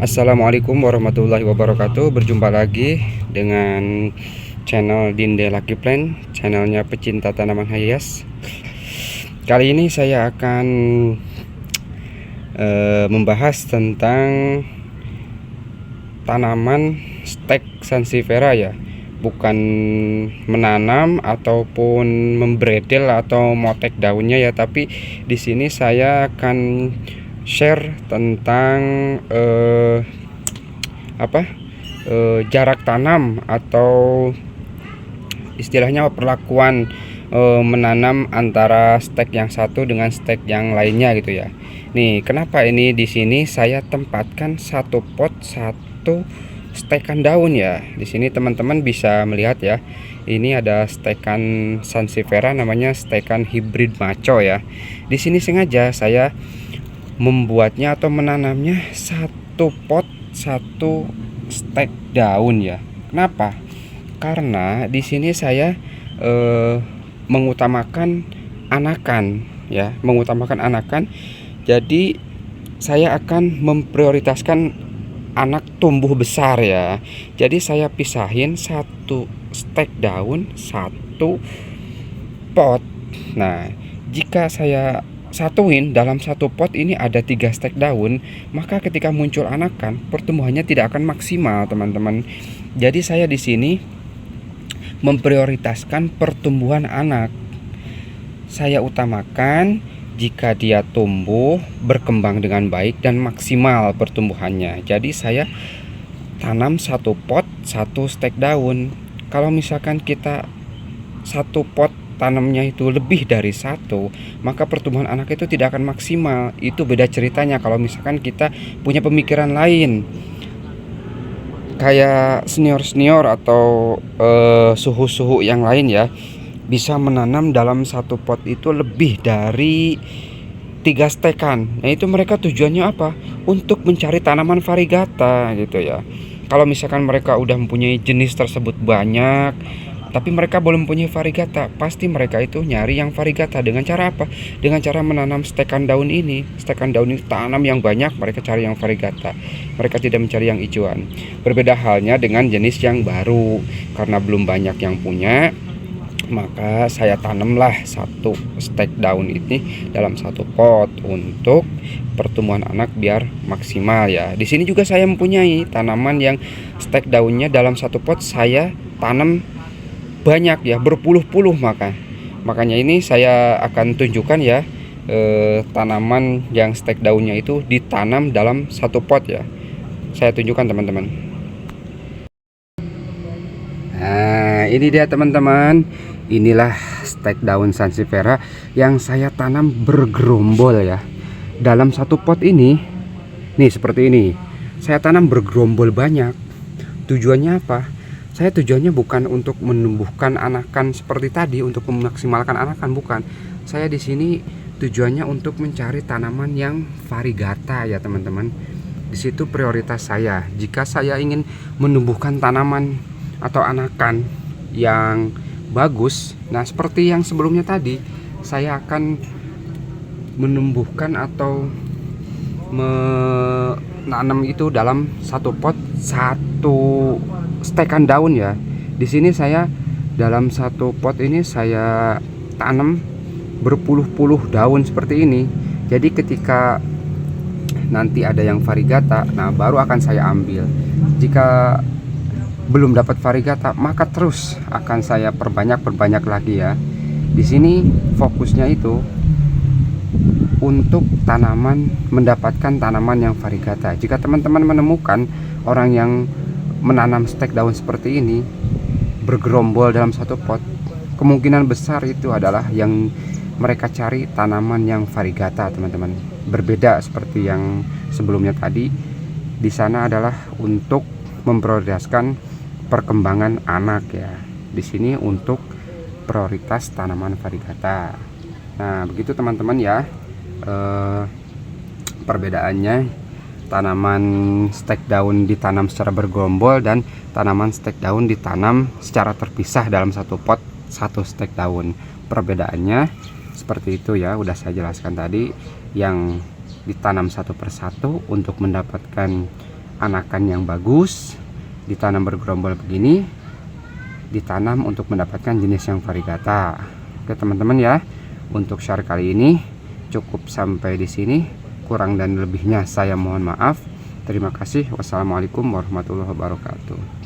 Assalamualaikum warahmatullahi wabarakatuh. Berjumpa lagi dengan channel Dinde Lucky Plant, channelnya pecinta tanaman hias. Kali ini saya akan membahas tentang tanaman stek sansevieria ya, bukan menanam ataupun membredel atau motek daunnya ya, tapi di sini saya akan share tentang jarak tanam atau istilahnya perlakuan menanam antara stek yang satu dengan stek yang lainnya gitu ya. Nih, kenapa ini di sini saya tempatkan satu pot satu stekan daun ya. Di sini teman-teman bisa melihat ya. Ini ada stekan sansevieria namanya stekan hybrid macho ya. Di sini sengaja saya membuatnya atau menanamnya satu pot satu stek daun ya. Kenapa? Karena di sini saya mengutamakan anakan ya, mengutamakan anakan. Jadi saya akan memprioritaskan anak tumbuh besar ya. Jadi saya pisahin satu stek daun satu pot. Nah, jika saya satuin dalam satu pot ini ada 3 stek daun, maka ketika muncul anakan pertumbuhannya tidak akan maksimal teman-teman. Jadi saya di sini memprioritaskan pertumbuhan anak. Saya utamakan jika dia tumbuh berkembang dengan baik dan maksimal pertumbuhannya. Jadi saya tanam satu pot satu stek daun. Kalau misalkan kita satu pot tanamnya itu lebih dari satu, maka pertumbuhan anak itu tidak akan maksimal. Itu beda ceritanya kalau misalkan kita punya pemikiran lain, kayak senior atau suhu-suhu yang lain ya, bisa menanam dalam satu pot itu lebih dari 3 stekan. Nah, itu mereka tujuannya apa? Untuk mencari tanaman variegata gitu ya. Kalau misalkan mereka udah mempunyai jenis tersebut banyak, tapi mereka belum punya variegata, pasti mereka itu nyari yang variegata. Dengan cara apa? Dengan cara menanam stekan daun ini. Stekan daun ini tanam yang banyak, mereka cari yang variegata. Mereka tidak mencari yang hijauan. Berbeda halnya dengan jenis yang baru. Karena belum banyak yang punya, maka saya tanamlah satu stek daun ini dalam satu pot untuk pertumbuhan anak biar maksimal ya. Di sini juga saya mempunyai tanaman yang stek daunnya dalam satu pot saya tanam banyak ya, berpuluh-puluh. Makanya ini saya akan tunjukkan ya, tanaman yang stek daunnya itu ditanam dalam satu pot ya. Saya tunjukkan teman-teman. Nah, ini dia teman-teman. Inilah stek daun sansevieria yang saya tanam bergerombol ya. Dalam satu pot ini, nih seperti ini. Saya tanam bergerombol banyak. Tujuannya apa? Saya tujuannya bukan untuk menumbuhkan anakan seperti tadi, untuk memaksimalkan anakan, bukan. Saya di sini tujuannya untuk mencari tanaman yang variegata ya teman-teman. Di situ prioritas saya. Jika saya ingin menumbuhkan tanaman atau anakan yang bagus, nah seperti yang sebelumnya tadi, saya akan menumbuhkan atau menanam itu dalam satu pot satu stekan daun ya. Di sini saya dalam satu pot ini saya tanam berpuluh-puluh daun seperti ini. Jadi ketika nanti ada yang variegata, nah baru akan saya ambil. Jika belum dapat variegata, maka terus akan saya perbanyak lagi ya. Di sini fokusnya itu untuk tanaman, mendapatkan tanaman yang variegata. Jika teman-teman menemukan orang yang menanam stek daun seperti ini bergerombol dalam satu pot, kemungkinan besar itu adalah yang mereka cari tanaman yang variegata teman-teman. Berbeda seperti yang sebelumnya tadi, di sana adalah untuk memprioritaskan perkembangan anak ya. Di sini untuk prioritas tanaman variegata. Nah, begitu teman-teman ya, perbedaannya. Tanaman stek daun ditanam secara bergerombol dan tanaman stek daun ditanam secara terpisah dalam satu pot satu stek daun. Perbedaannya seperti itu ya, udah saya jelaskan tadi. Yang ditanam satu persatu untuk mendapatkan anakan yang bagus, ditanam bergerombol begini, ditanam untuk mendapatkan jenis yang variegata. Oke teman-teman ya, untuk share kali ini cukup sampai di sini. Kurang dan lebihnya saya mohon maaf. Terima kasih. Wassalamualaikum warahmatullahi wabarakatuh.